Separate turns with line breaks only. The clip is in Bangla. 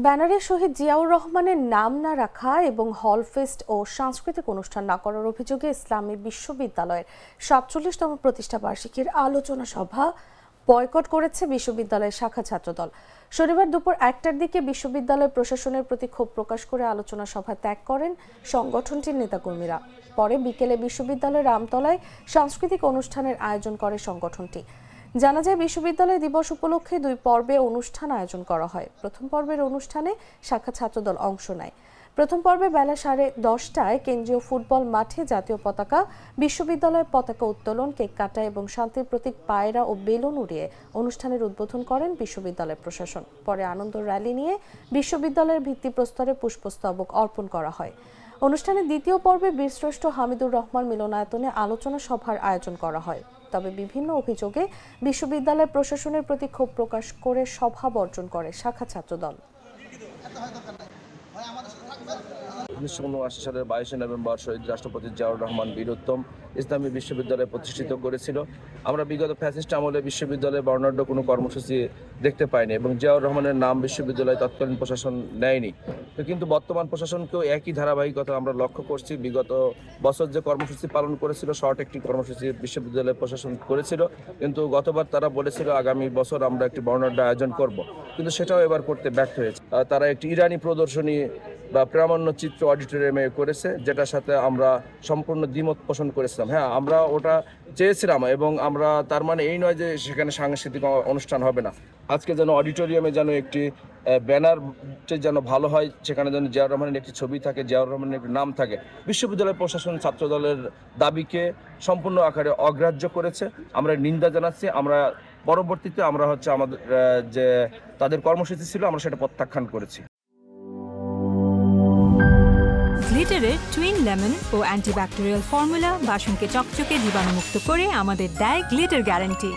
ব্যানারে শহীদ জিয়াউর রহমানের নাম না রাখা এবং হল ফেস্ট ও সাংস্কৃতিক অনুষ্ঠান না করার অভিযোগে ইসলামী বিশ্ববিদ্যালয়ের ৪৭তম প্রতিষ্ঠা বার্ষিকীর আলোচনা সভা বয়কট করেছে বিশ্ববিদ্যালয়ের শাখা ছাত্রদল। শনিবার দুপুর ১টার দিকে বিশ্ববিদ্যালয় প্রশাসনের প্রতি ক্ষোভ প্রকাশ করে আলোচনা সভা ত্যাগ করেন সংগঠনটির নেতাকর্মীরা। পরে বিকেলে বিশ্ববিদ্যালয়ের আমতলায় সাংস্কৃতিক অনুষ্ঠানের আয়োজন করে সংগঠনটি। জানা যায়, বিশ্ববিদ্যালয় দিবস উপলক্ষে ২ পর্বে অনুষ্ঠান আয়োজন করা হয়। প্রথম পর্বের অনুষ্ঠানে শাখা ছাত্রদল অংশ নেয়। প্রথম পর্বে বেলা 10:30টায় কেন্দ্রীয় ফুটবল মাঠে জাতীয় পতাকা, বিশ্ববিদ্যালয়ের পতাকা উত্তোলন, কেক কাটা এবং শান্তির প্রতীক পায়রা ও বেলুন উড়িয়ে অনুষ্ঠানের উদ্বোধন করেন বিশ্ববিদ্যালয় প্রশাসন। পরে আনন্দ র্যালি নিয়ে বিশ্ববিদ্যালয়ের ভিত্তিপ্রস্তরে পুষ্পস্তবক অর্পণ করা হয়। অনুষ্ঠানের দ্বিতীয় পর্বে বীরশ্রেষ্ঠ হামিদুর রহমান মিলনায়তনে আলোচনা সভার আয়োজন করা হয়। তবে বিভিন্ন অভিযোগে বিশ্ববিদ্যালয় প্রশাসনের প্রতি ক্ষোভ প্রকাশ করে সভা বর্জন করে শাখা ছাত্রদল।
১৯৭৯ সালের ২২শে নভেম্বর শহীদ রাষ্ট্রপতি জিয়াউর রহমান বীরোত্তম ইসলামী বিশ্ববিদ্যালয় প্রতিষ্ঠিত করেছিল। আমরা বিগত ফ্যাসিস্ট আমলে বিশ্ববিদ্যালয়ে বর্ণাঢ্য কোনো কর্মসূচি দেখতে পাইনি এবং জিয়াউর রহমানের নাম বিশ্ববিদ্যালয় তৎকালীন প্রশাসন নেয়নি। কিন্তু বর্তমান প্রশাসনকেও একই ধারাবাহিকতা আমরা লক্ষ্য করছি। বিগত বছর যে কর্মসূচি পালন করেছিল, শর্ট একটি কর্মসূচি বিশ্ববিদ্যালয় প্রশাসন করেছিল, কিন্তু গতবার তারা বলেছিল আগামী বছর আমরা একটি বর্ণাঢ্য আয়োজন করব, কিন্তু সেটাও এবার করতে ব্যর্থ হয়েছে। তারা একটি ইরানি প্রদর্শনী বা প্রামাণ্য চিত্র অডিটোরিয়ামে করেছে, যেটার সাথে আমরা সম্পূর্ণ দ্বিমত পোষণ করেছিলাম। হ্যাঁ, আমরা ওটা চেয়েছিলাম এবং আমরা তার মানে এই নয় যে সেখানে সাংস্কৃতিক অনুষ্ঠান হবে না। আজকে যেন অডিটোরিয়ামে যেন একটি ব্যানার যেন ভালো হয়, সেখানে যেন জিয়াউর রহমানের একটি ছবি থাকে, জিয়াউর রহমানের একটি নাম থাকে। বিশ্ববিদ্যালয় প্রশাসন ছাত্রদলের দাবিকে সম্পূর্ণ আকারে অগ্রাহ্য করেছে। আমরা নিন্দা জানাচ্ছি। আমরা পরবর্তীতে আমরা আমাদের যে তাদের কর্মসূচি ছিল আমরা সেটা প্রত্যাখ্যান করেছি।
গ্লিটারের টুইন লেমন ও অ্যান্টিব্যাকটেরিয়াল ফর্মুলা বাসনকে চকচকে জীবাণুমুক্ত করে আমাদের দেয় গ্লিটার গ্যারান্টি।